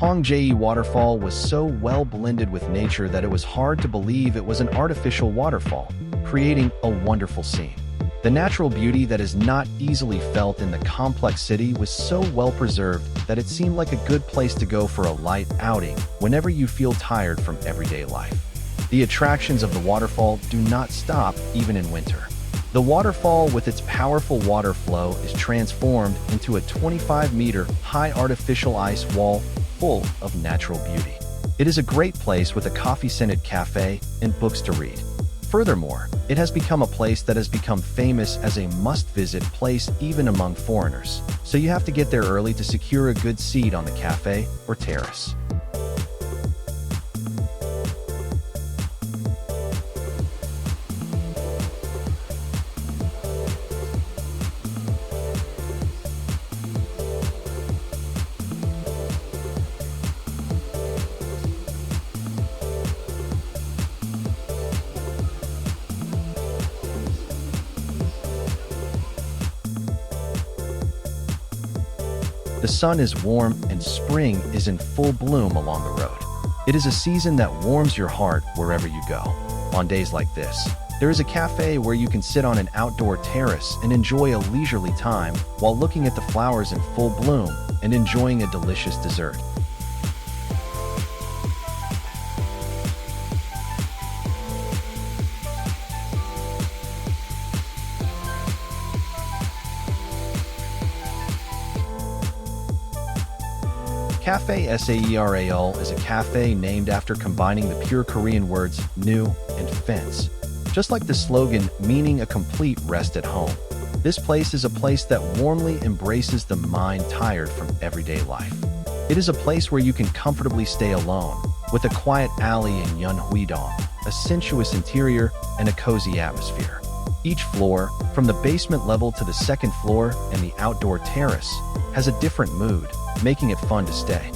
Hongje waterfall was so well blended with nature that it was hard to believe it was an artificial waterfall, creating a wonderful scene. The natural beauty that is not easily felt in the complex city was so well preserved that it seemed like a good place to go for a light outing whenever you feel tired from everyday life. The attractions of the waterfall do not stop even in winter. The waterfall, with its powerful water flow, is transformed into a 25-meter high artificial ice wall full of natural beauty. It is a great place with a coffee-scented cafe and books to read. Furthermore, it has become a place that has become famous as a must-visit place even among foreigners, so you have to get there early to secure a good seat on the cafe or terrace. The sun is warm and spring is in full bloom along the road. It is a season that warms your heart wherever you go. On days like this, there is a cafe where you can sit on an outdoor terrace and enjoy a leisurely time while looking at the flowers in full bloom and enjoying a delicious dessert. Cafe Saeral is a cafe named after combining the pure Korean words new and fence. Just like the slogan meaning a complete rest at home, this place is a place that warmly embraces the mind tired from everyday life. It is a place where you can comfortably stay alone, with a quiet alley in Yeonhuidong, a sensuous interior, and a cozy atmosphere. Each floor, from the basement level to the second floor and the outdoor terrace, has a different mood, making it fun to stay.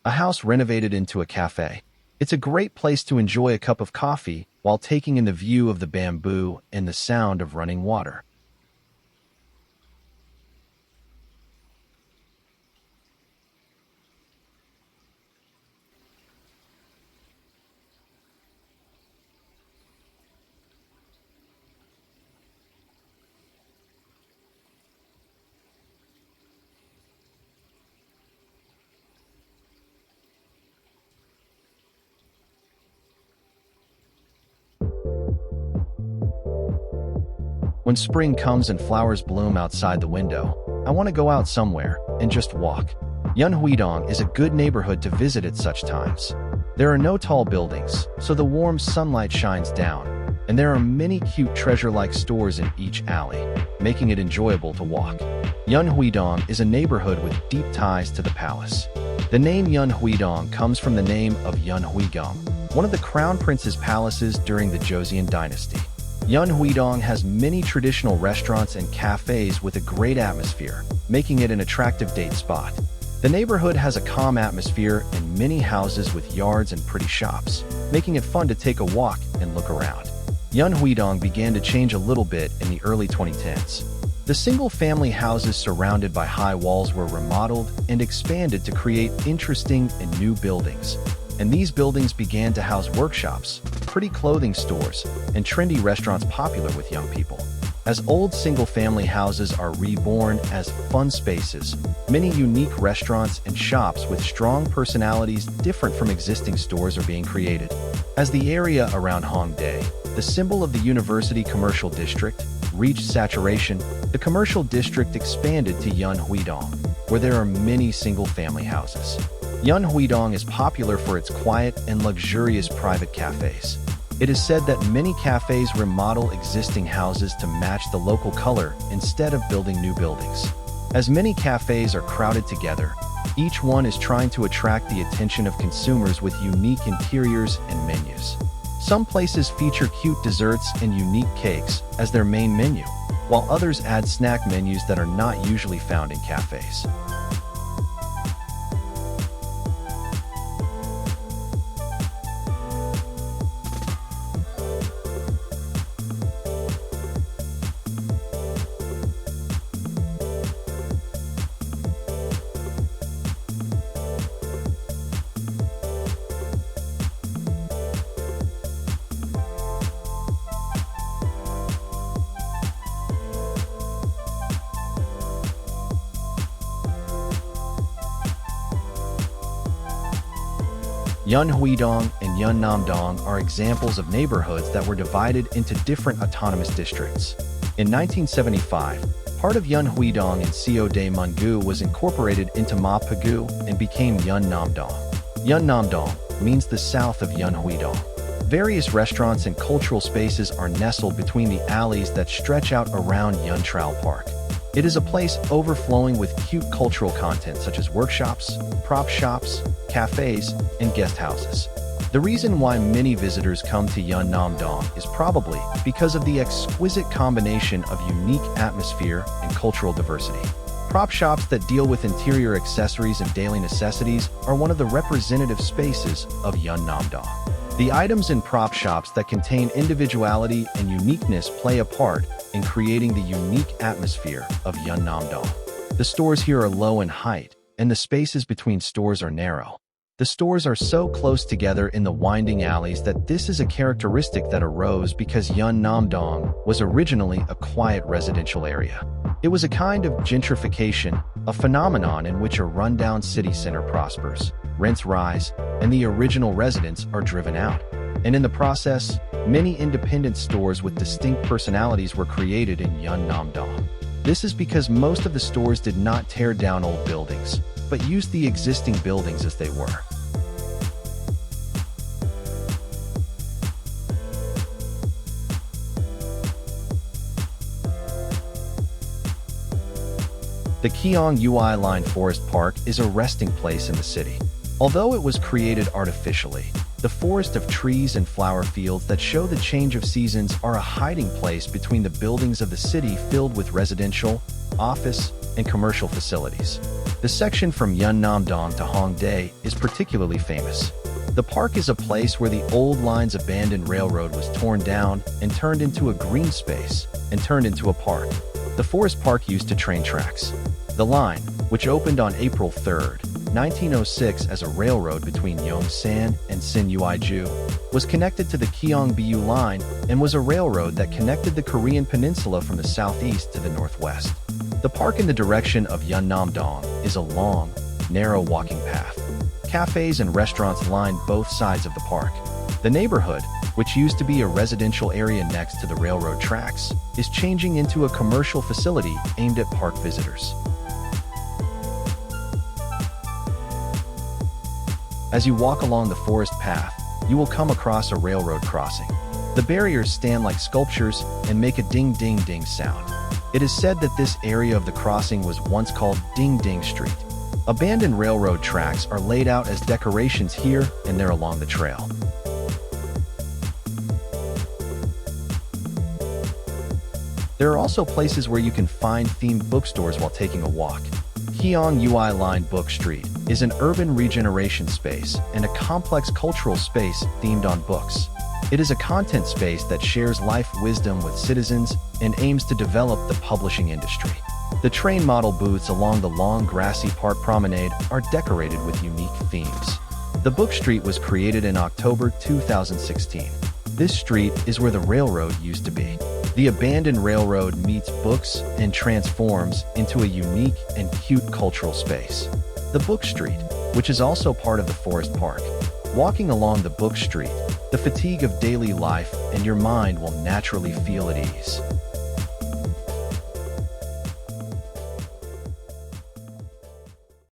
A house renovated into a cafe. It's a great place to enjoy a cup of coffee while taking in the view of the bamboo and the sound of running water. When spring comes and flowers bloom outside the window, I want to go out somewhere and just walk. Yeonhuidong is a good neighborhood to visit at such times. There are no tall buildings, so the warm sunlight shines down, and there are many cute treasure-like stores in each alley, making it enjoyable to walk. Yeonhuidong is a neighborhood with deep ties to the palace. The name Yeonhuidong comes from the name of Yeonhuidong, one of the crown prince's palaces during the Joseon dynasty. Yeonhuidong has many traditional restaurants and cafes with a great atmosphere, making it an attractive date spot. The neighborhood has a calm atmosphere and many houses with yards and pretty shops, making it fun to take a walk and look around. Yeonhuidong began to change a little bit in the early 2010s. The single-family houses surrounded by high walls were remodeled and expanded to create interesting and new buildings. And these buildings began to house workshops, pretty clothing stores, and trendy restaurants popular with young people. As old single-family houses are reborn as fun spaces, many unique restaurants and shops with strong personalities different from existing stores are being created. As the area around Hongje, the symbol of the University Commercial District, reached saturation, the commercial district expanded to Yeonhuidong, where there are many single-family houses. Yeonhuidong is popular for its quiet and luxurious private cafes. It is said that many cafes remodel existing houses to match the local color instead of building new buildings. As many cafes are crowded together, each one is trying to attract the attention of consumers with unique interiors and menus. Some places feature cute desserts and unique cakes as their main menu, while others add snack menus that are not usually found in cafes. Yeonhui-dong and Yeonnamdong are examples of neighborhoods that were divided into different autonomous districts. In 1975, part of Yeonhui-dong in Seoul was incorporated into Ma-pu-gu and became Yeonnamdong. Yeonnamdong means the south of Yeonhui-dong. Various restaurants and cultural spaces are nestled between the alleys that stretch out around Yeontrail Park. It is a place overflowing with cute cultural content such as workshops, prop shops, cafes, and guest houses. The reason why many visitors come to Yeonnamdong is probably because of the exquisite combination of unique atmosphere and cultural diversity. Prop shops that deal with interior accessories and daily necessities are one of the representative spaces of Yeonnamdong. The items in prop shops that contain individuality and uniqueness play a part in creating the unique atmosphere of Yeonnamdong. The stores here are low in height, and the spaces between stores are narrow. The stores are so close together in the winding alleys that this is a characteristic that arose because Yeonnamdong was originally a quiet residential area. It was a kind of gentrification, a phenomenon in which a rundown city center prospers, rents rise, and the original residents are driven out. And in the process, many independent stores with distinct personalities were created in Yeonnamdong. This is because most of the stores did not tear down old buildings, but used the existing buildings as they were. The Gyeongui Line Forest Park is a resting place in the city. Although it was created artificially, the forest of trees and flower fields that show the change of seasons are a hiding place between the buildings of the city filled with residential, office, and commercial facilities. The section from Yeonnamdong to Hongje is particularly famous. The park is a place where the old line's abandoned railroad was torn down and turned into a green space and turned into a park. The forest park used to train tracks. The line, which opened on April 3, 1906 as a railroad between Yongsan and Sinuiju, was connected to the Gyeongui Line and was a railroad that connected the Korean peninsula from the southeast to the northwest. The park in the direction of Yeonnamdong is a long, narrow walking path. Cafes and restaurants line both sides of the park. The neighborhood, which used to be a residential area next to the railroad tracks, is changing into a commercial facility aimed at park visitors. As you walk along the forest path, you will come across a railroad crossing. The barriers stand like sculptures and make a ding-ding-ding sound. It is said that this area of the crossing was once called Ding Ding Street. Abandoned railroad tracks are laid out as decorations here and there along the trail. There are also places where you can find themed bookstores while taking a walk. Gyeongui Line Book Street is an urban regeneration space and a complex cultural space themed on books. It is a content space that shares life wisdom with citizens and aims to develop the publishing industry. The train model booths along the long grassy park promenade are decorated with unique themes. The book street was created in October 2016. This street is where the railroad used to be. The abandoned railroad meets books and transforms into a unique and cute cultural space. The Book Street, which is also part of the forest park. Walking along the Book Street, the fatigue of daily life and your mind will naturally feel at ease.